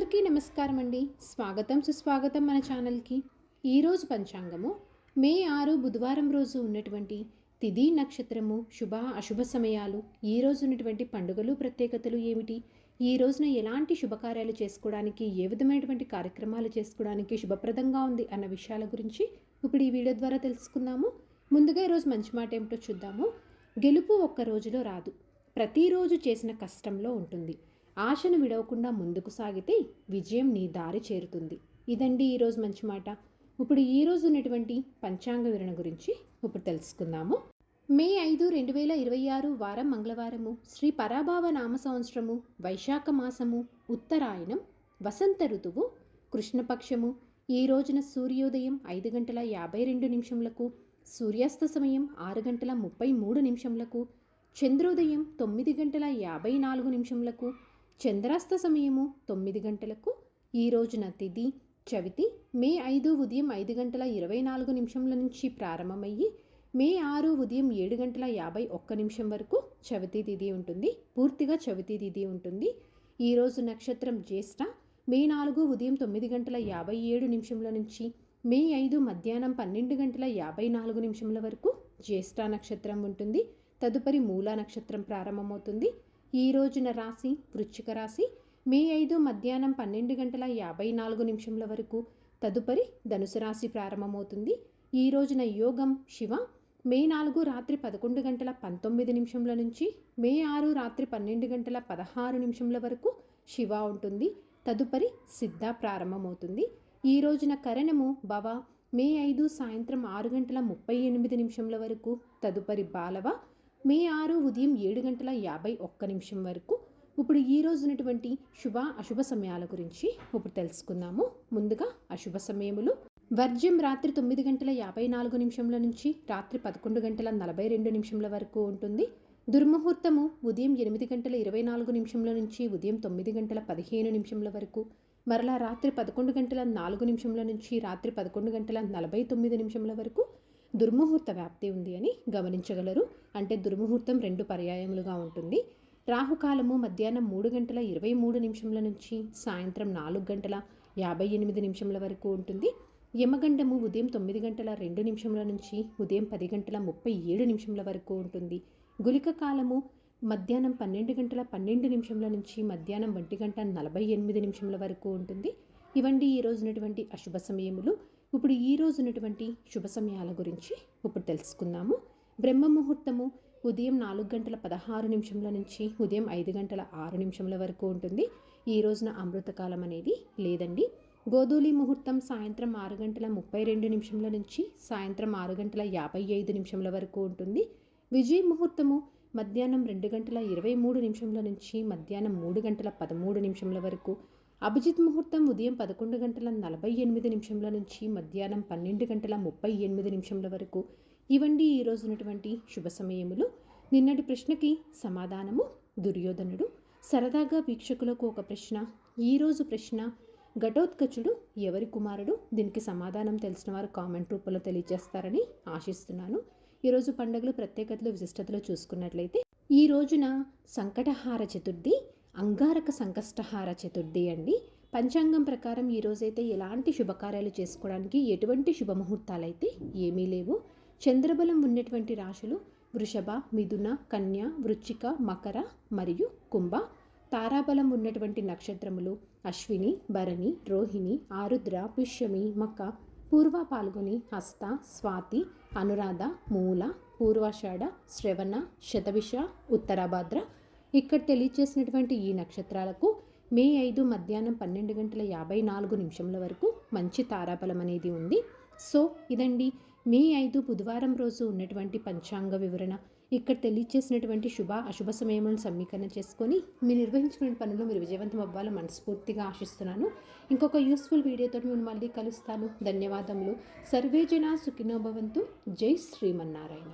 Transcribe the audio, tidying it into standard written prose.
అందరికీ నమస్కారం అండి. స్వాగతం సుస్వాగతం మన ఛానల్కి. ఈరోజు పంచాంగము మే 6 బుధవారం రోజు ఉన్నటువంటి తిథి నక్షత్రము శుభ అశుభ సమయాలు, ఈ రోజు ఉన్నటువంటి పండుగలు ప్రత్యేకతలు ఏమిటి, ఈ రోజున ఎలాంటి శుభకార్యాలు చేసుకోవడానికి, ఏ విధమైనటువంటి కార్యక్రమాలు చేసుకోవడానికి శుభప్రదంగా ఉంది అన్న విషయాల గురించి ఇప్పుడు ఈ వీడియో ద్వారా తెలుసుకుందాము. ముందుగా ఈరోజు మంచి మాట ఏమిటో చూద్దాము. గెలుపు ఒక్క రోజులో రాదు, ప్రతిరోజు చేసిన కష్టంలో ఉంటుంది. ఆశను విడవకుండా ముందుకు సాగితే విజయం నీ దారి చేరుతుంది. ఇదండి ఈరోజు మంచి మాట. ఇప్పుడు ఈరోజు ఉన్నటువంటి పంచాంగ వివరణ గురించి ఇప్పుడు తెలుసుకుందాము. మే 5, 2026 వారం మంగళవారము, శ్రీ పరాభావ నామ సంవత్సరము, వైశాఖ మాసము, ఉత్తరాయణం, వసంత ఋతువు, కృష్ణపక్షము. ఈ రోజున సూర్యోదయం 5:52, సూర్యాస్త సమయం 6:33, చంద్రోదయం 9:54, చంద్రాస్త సమయము 9 గంటలకు. ఈ రోజున తిథి చవితి. మే 5 ఉదయం 5:24 నుంచి ప్రారంభమయ్యి మే 6 ఉదయం 7:51 వరకు చవితి తిథి ఉంటుంది. పూర్తిగా చవితి తిథి ఉంటుంది. ఈరోజు నక్షత్రం జ్యేష్ఠ. మే 4 ఉదయం 9:57 నుంచి మే 5 మధ్యాహ్నం 12:54 వరకు జ్యేష్ఠ నక్షత్రం ఉంటుంది. తదుపరి మూలా నక్షత్రం ప్రారంభమవుతుంది. ఈ రోజున రాశి వృశ్చిక రాశి. మే 5 మధ్యాహ్నం 12:54 వరకు తదుపరి ధనుసు రాశి ప్రారంభమవుతుంది. ఈ రోజున యోగం శివ. మే 4 రాత్రి 11:19 నుంచి మే 6 రాత్రి 12:16 వరకు శివ ఉంటుంది. తదుపరి సిద్ధ ప్రారంభమవుతుంది. ఈ రోజున కరణము భవ. మే 5 సాయంత్రం 6:38 వరకు తదుపరి బాలవ. మే 6 ఉదయం 7:51 వరకు. ఇప్పుడు ఈ రోజునటువంటి శుభ అశుభ సమయాల గురించి ఇప్పుడు తెలుసుకుందాము. ముందుగా అశుభ సమయములు. వర్జ్యం రాత్రి 9:54 నుంచి రాత్రి 11:42 వరకు ఉంటుంది. దుర్ముహూర్తము ఉదయం 8:24 నుంచి ఉదయం 9:15 వరకు. మరలా రాత్రి 11:04 నుంచి రాత్రి 11:49 వరకు దుర్ముహూర్త వ్యాప్తి ఉంది అని గమనించగలరు. అంటే దుర్ముహూర్తం 2 పర్యాయములుగా ఉంటుంది. రాహుకాలము మధ్యాహ్నం 3:23 నుంచి సాయంత్రం 4:58 వరకు ఉంటుంది. యమగండము ఉదయం 9:02 నుంచి ఉదయం 10:37 వరకు ఉంటుంది. గులిక కాలము మధ్యాహ్నం 12:12 నుంచి మధ్యాహ్నం 1:48 వరకు ఉంటుంది. ఇవండి ఈ రోజునటువంటి అశుభ సమయములు. ఇప్పుడు ఈ రోజునటువంటి శుభ సమయాల గురించి ఇప్పుడు తెలుసుకుందాము. బ్రహ్మ ముహూర్తము ఉదయం 4:16 నుంచి ఉదయం 5:06 వరకు ఉంటుంది. ఈ రోజున అమృతకాలం అనేది లేదండి. గోధూలి ముహూర్తం సాయంత్రం 6:32 నుంచి సాయంత్రం 6:55 వరకు ఉంటుంది. విజయ ముహూర్తము మధ్యాహ్నం 2:23 నుంచి మధ్యాహ్నం 3:13 వరకు. అభిజిత్ ముహూర్తం ఉదయం 11:48 నుంచి మధ్యాహ్నం 12:38 వరకు. ఇవండి ఈ రోజునటువంటి శుభ సమయములు. నిన్నటి ప్రశ్నకి సమాధానము దుర్యోధనుడు. సరదాగా వీక్షకులకు ఒక ప్రశ్న. ఈరోజు ప్రశ్న, ఘటోత్కచుడు ఎవరి కుమారుడు? దీనికి సమాధానం తెలిసిన వారు కామెంట్ రూపంలో తెలియజేస్తారని ఆశిస్తున్నాను. ఈరోజు పండుగలు ప్రత్యేకతలు విశిష్టతలు చూసుకున్నట్లయితే ఈ రోజున సంకటహార చతుర్థి, అంగారక సంకష్టహార చతుర్థి అండి. పంచాంగం ప్రకారం ఈరోజైతే ఎలాంటి శుభకార్యాలు చేసుకోవడానికి ఎటువంటి శుభముహూర్తాలైతే ఏమీ లేవు. చంద్రబలం ఉన్నటువంటి రాశులు వృషభ, మిథున, కన్య, వృశ్చిక, మకర మరియు కుంభ. తారాబలం ఉన్నటువంటి నక్షత్రములు అశ్విని, భరణి, రోహిణి, ఆరుద్ర, పుష్యమి, మక, పూర్వ, పాల్గొని, హస్త, స్వాతి, అనురాధ, మూల, పూర్వాషాఢ, శ్రవణ, శతభిష, ఉత్తరాభాద్ర. ఇక్కడ తెలియచేసినటువంటి ఈ నక్షత్రాలకు మే 5 మధ్యాహ్నం 12:54 వరకు మంచి తారాబలం అనేది ఉంది. సో ఇదండి మే 5 బుధవారం రోజు ఉన్నటువంటి పంచాంగ వివరణ. ఇక్కడ తెలియచేసినటువంటి శుభ అశుభ సమయములను సమీకరణ చేసుకొని మీరు నిర్వహించిన పనులు మీరు విజయవంతం అవ్వాలని మనస్ఫూర్తిగా ఆశిస్తున్నాను. ఇంకొక యూస్ఫుల్ వీడియోతో నేను మళ్ళీ కలుస్తాను. ధన్యవాదములు. సర్వే జనా సుఖినో భవంతు. జై శ్రీమన్నారాయణ.